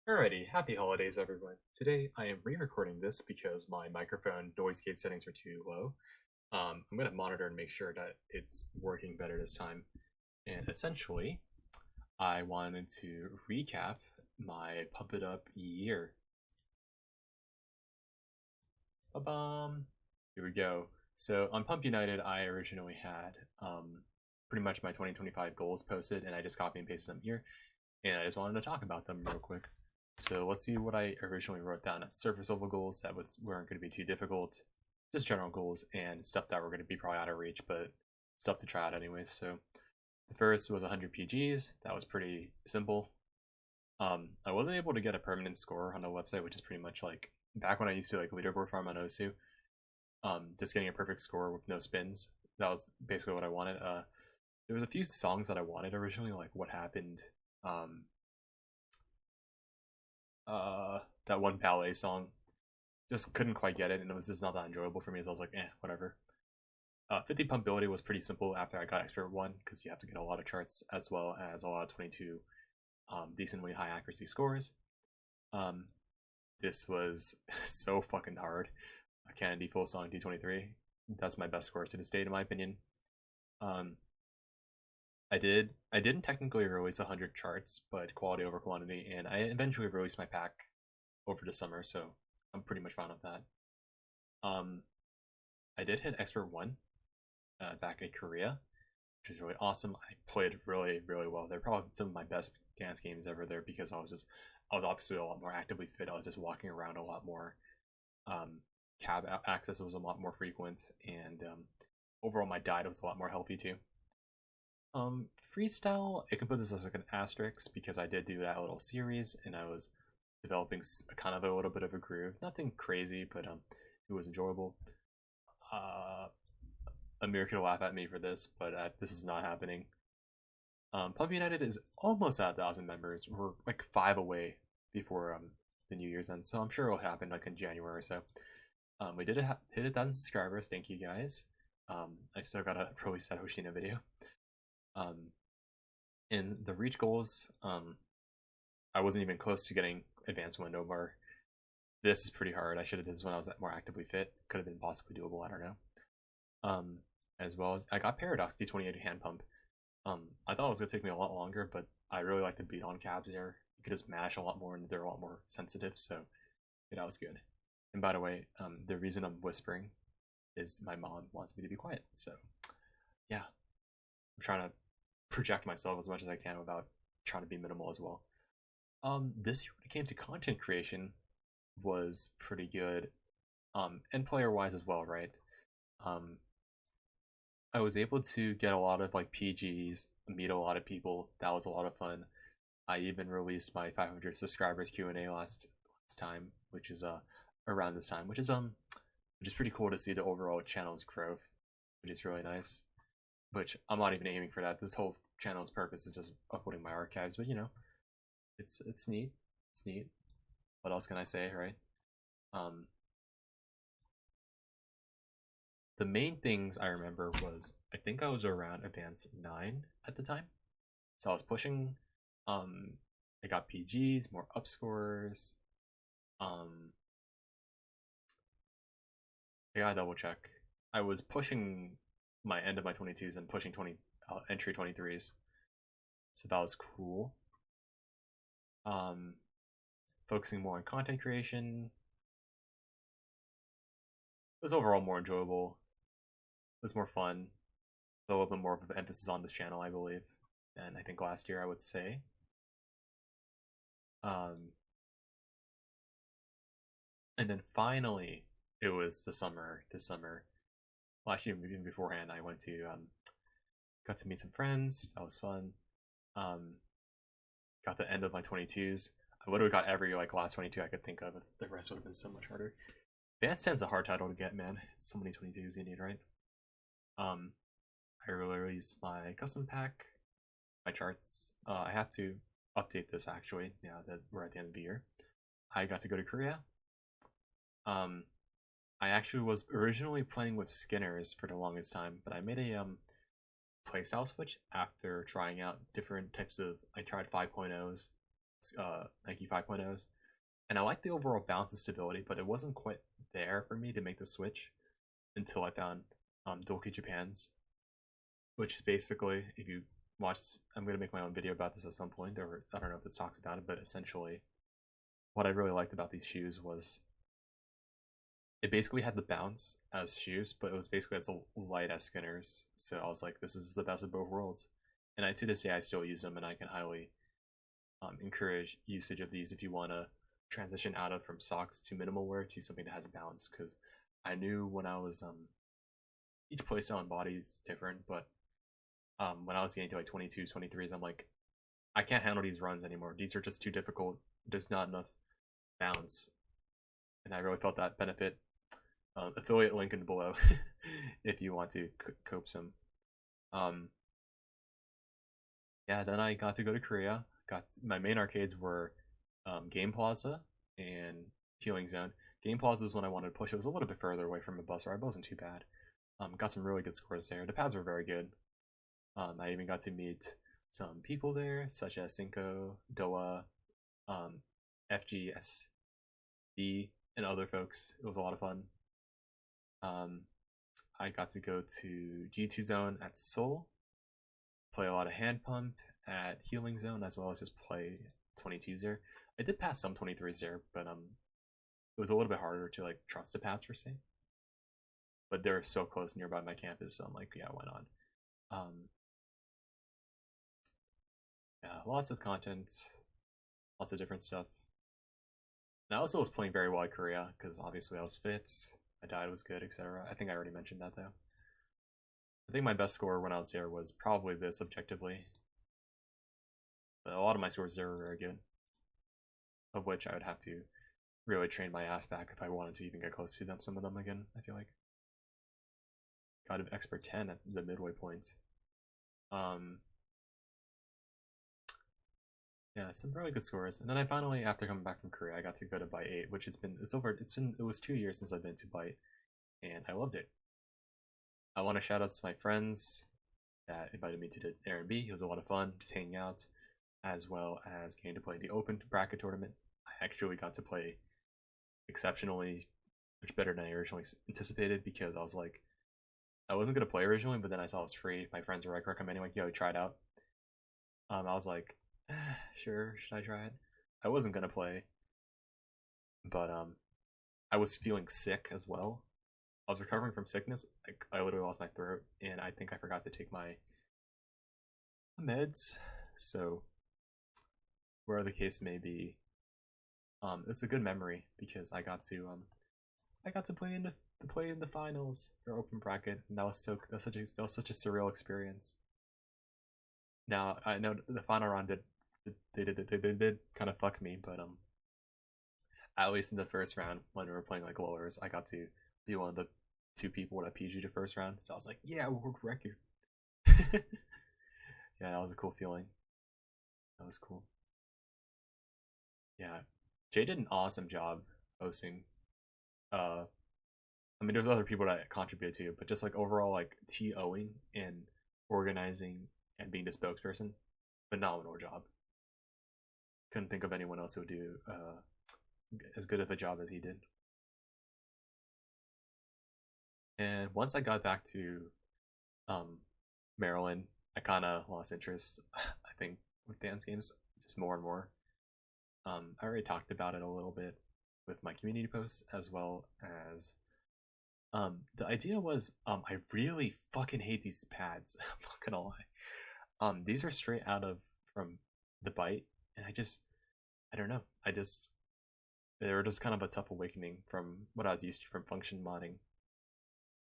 Alrighty, happy holidays everyone. Today I am re-recording this because my microphone noise gate settings are too low. I'm going to monitor and make sure that it's working better this time. And essentially, I wanted to recap my Pump It Up year. Ba-bum! Here we go. So on Pump United, I originally had pretty much my 2025 goals posted, and I just copy and pasted them here. And I just wanted to talk about them real quick. So let's see what I originally wrote down at surface level goals that weren't going to be too difficult, just general goals and stuff that were going to be probably out of reach, but stuff to try out anyways. So the first was 100 PGs. That was pretty simple. I wasn't able to get a permanent score on the website, which is pretty much like back when I used to like leaderboard farm on Osu. Just getting a perfect score with no spins. That was basically what I wanted. There was a few songs that I wanted originally, like What Happened. That one ballet song. Just couldn't quite get it, and it was just not that enjoyable for me, so I was like, whatever. 50 pumpability was pretty simple after I got expert 1, because you have to get a lot of charts, as well as a lot of 22 decently high accuracy scores. This was so fucking hard. A Kennedy full song D23. That's my best score to this date, in my opinion. I didn't technically release 100 charts, but quality over quantity, and I eventually released my pack over the summer, so I'm pretty much fine with that. I did hit expert 1 back in Korea, which is really awesome. I played really, really well. They're probably some of my best dance games ever there because I was obviously a lot more actively fit. I was just walking around a lot more. Cab access was a lot more frequent, and overall my diet was a lot more healthy too. Freestyle, I can put this as like an asterisk because I did do that little series and I was developing kind of a little bit of a groove. Nothing crazy, but it was enjoyable. Amir could laugh at me for this, but this is not happening. Pub United is almost at 1,000 members. We're like 5 away before the New Year's end, so I'm sure it'll happen like in January or so. We did hit 1,000 subscribers. Thank you guys. I still gotta release that Hoshina video. In the reach goals, I wasn't even close to getting advanced window bar. This is pretty hard. I should have did this when I was more actively fit. Could have been possibly doable. I don't know. As well as I got Paradox D28 hand pump. I thought it was gonna take me a lot longer, but I really like the beat on cabs there. You could just mash a lot more, and they're a lot more sensitive. So yeah, that was good. And by the way, the reason I'm whispering is my mom wants me to be quiet. So yeah, I'm trying to project myself as much as I can without trying to be minimal as well. This year when it came to content creation was pretty good, and player wise as well, right? I was able to get a lot of like PGs, meet a lot of people. That was a lot of fun. I even released my 500 subscribers Q&A last time, which is around this time, which is pretty cool to see the overall channel's growth, which is really nice. Which I'm not even aiming for that. This whole channel's purpose is just uploading my archives, but you know, it's neat. It's neat. What else can I say, right? The main things I remember was I think I was around advanced 9 at the time. So I was pushing I got PGs, more up scores. I gotta double check. I was pushing my end of my 22s and pushing entry 23s. So that was cool. Focusing more on content creation. It was overall more enjoyable. It was more fun. A little bit more of an emphasis on this channel, I believe, than I think last year, I would say. And then finally, it was the summer. This summer, well, actually, even beforehand, I went to got to meet some friends. That was fun. Got the end of my 22s. I literally got every like last 22 I could think of. The rest would have been so much harder. Bandstand's a hard title to get, man. It's so many 22s you need, right? I released my custom pack, my charts. I have to update this actually now that we're at the end of the year. I got to go to Korea. I actually was originally playing with Skinners for the longest time, but I made a playstyle switch after trying out different types of. I tried 5.0s Nike 5.0s, and I liked the overall balance and stability, but it wasn't quite there for me to make the switch until I found Dolki Japan's, which is basically, if you watch, I'm going to make my own video about this at some point, or I don't know if this talks about it, but essentially what I really liked about these shoes was it basically had the bounce as shoes, but it was basically as light as Skinner's. So I was like, this is the best of both worlds. And to this day, I still use them, and I can highly encourage usage of these if you want to transition out of from socks to minimal wear to something that has a bounce. Because I knew when I was each playstyle and body is different, but when I was getting to like 22s, 23s, I'm like, I can't handle these runs anymore. These are just too difficult. There's not enough bounce, and I really felt that benefit. Affiliate link in below if you want to cope some. Yeah, then I got to go to Korea. Got my main arcades were Game Plaza and Healing Zone. Game Plaza is when I wanted to push. It was a little bit further away from a bus ride, but it wasn't too bad. Got some really good scores there. The pads were very good. I even got to meet some people there, such as Cinco, Doa, FGSB, and other folks. It was a lot of fun. I got to go to G2 Zone at Seoul, play a lot of hand pump at Healing Zone, as well as just play 22s there. I did pass some 23s there, but it was a little bit harder to like trust the paths for say. But they're so close nearby my campus, so I'm like, yeah, why not? Yeah, lots of content, lots of different stuff. And I also was playing very well at Korea because obviously I was fit, my diet was good, etc. I think I already mentioned that though. I think my best score when I was there was probably this objectively, but a lot of my scores there were very good, of which I would have to really train my ass back if I wanted to even get close to them. Some of them again, I feel like. Got an expert 10 at the midway point. Yeah, some really good scores. And then I finally, after coming back from Korea, I got to go to Byte 8, which it was 2 years since I've been to Byte, and I loved it. I want to shout out to my friends that invited me to the R&B. It was a lot of fun, just hanging out, as well as getting to play the open bracket tournament. I actually got to play exceptionally much better than I originally anticipated, because I was like, I wasn't going to play originally, but then I saw it was free. My friends were like recommending, like, yo, try it out. I was like, sure, should I try it? I wasn't gonna play, but I was feeling sick as well. I was recovering from sickness. I literally lost my throat, and I think I forgot to take my meds. So, where the case may be, it's a good memory because I got to play in the finals for open bracket, and that was such a surreal experience. Now I know the final round did kind of fuck me, but at least in the first round when we were playing like lowers, I got to be one of the 2 people that PG the first round. So I was like, yeah, world record. Yeah, that was a cool feeling. That was cool. Yeah, Jay did an awesome job hosting. I mean, there's other people that contributed to it, but just like overall, like TOing and organizing and being the spokesperson, phenomenal job. Couldn't think of anyone else who would do as good of a job as he did. And once I got back to Maryland, I kind of lost interest, I think, with dance games just more and more. I already talked about it a little bit with my community posts, as well as the idea was I really fucking hate these pads. I'm not gonna lie. These are straight out of from the Byte, and I don't know. They were just kind of a tough awakening from what I was used to from function modding.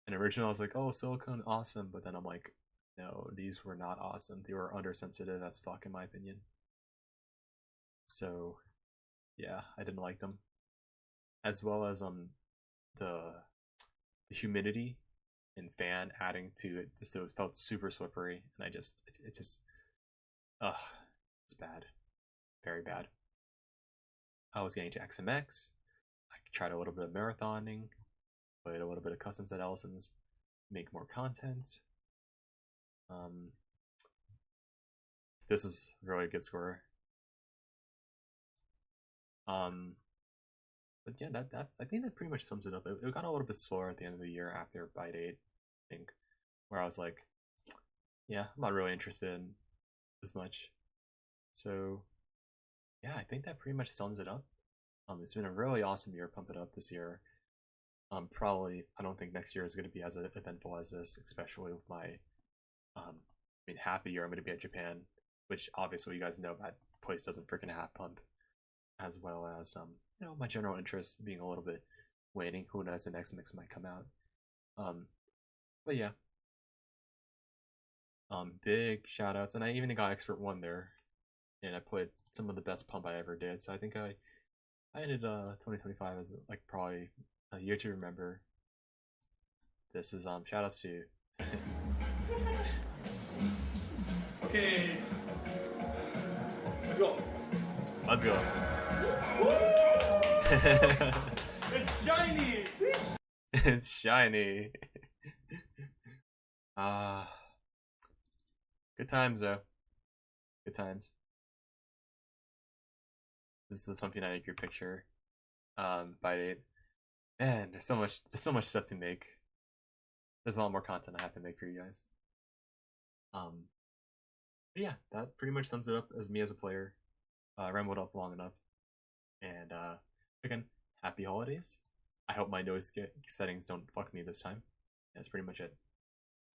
And originally I was like, oh, silicone, awesome. But then I'm like, no, these were not awesome. They were undersensitive as fuck, in my opinion. So, yeah, I didn't like them. As well as the humidity and fan adding to it, so it felt super slippery, and it just, it's bad, very bad. I was getting to XMX. I tried a little bit of marathoning, played a little bit of customs at Ellison's, make more content. This is really a good score. But yeah, that's I think that pretty much sums it up. It got a little bit slower at the end of the year after Bite 8, I think, where I was like, yeah, I'm not really interested in as much. So yeah, I think that pretty much sums it up. It's been a really awesome year. Pump It Up this year. Probably I don't think next year is going to be as eventful as this, especially with my, I mean, half the year I'm going to be at Japan, which obviously you guys know that place doesn't freaking have Pump, as well as my general interest being a little bit waning. Who knows, the next mix might come out. Um, but yeah, big shout outs, and I even got Expert 1 there, and I played some of the best Pump I ever did. So I think I ended 2025 as like probably a year to remember. This is shout outs to Okay. Let's go. let's go. It's shiny. It's shiny. Good times though. Good times. This is a Pumpy United group picture. By date. Man, there's so much stuff to make. There's a lot more content I have to make for you guys. But yeah, that pretty much sums it up as me as a player. Rambled off long enough. And again, happy holidays. I hope my noise settings don't fuck me this time. That's pretty much it.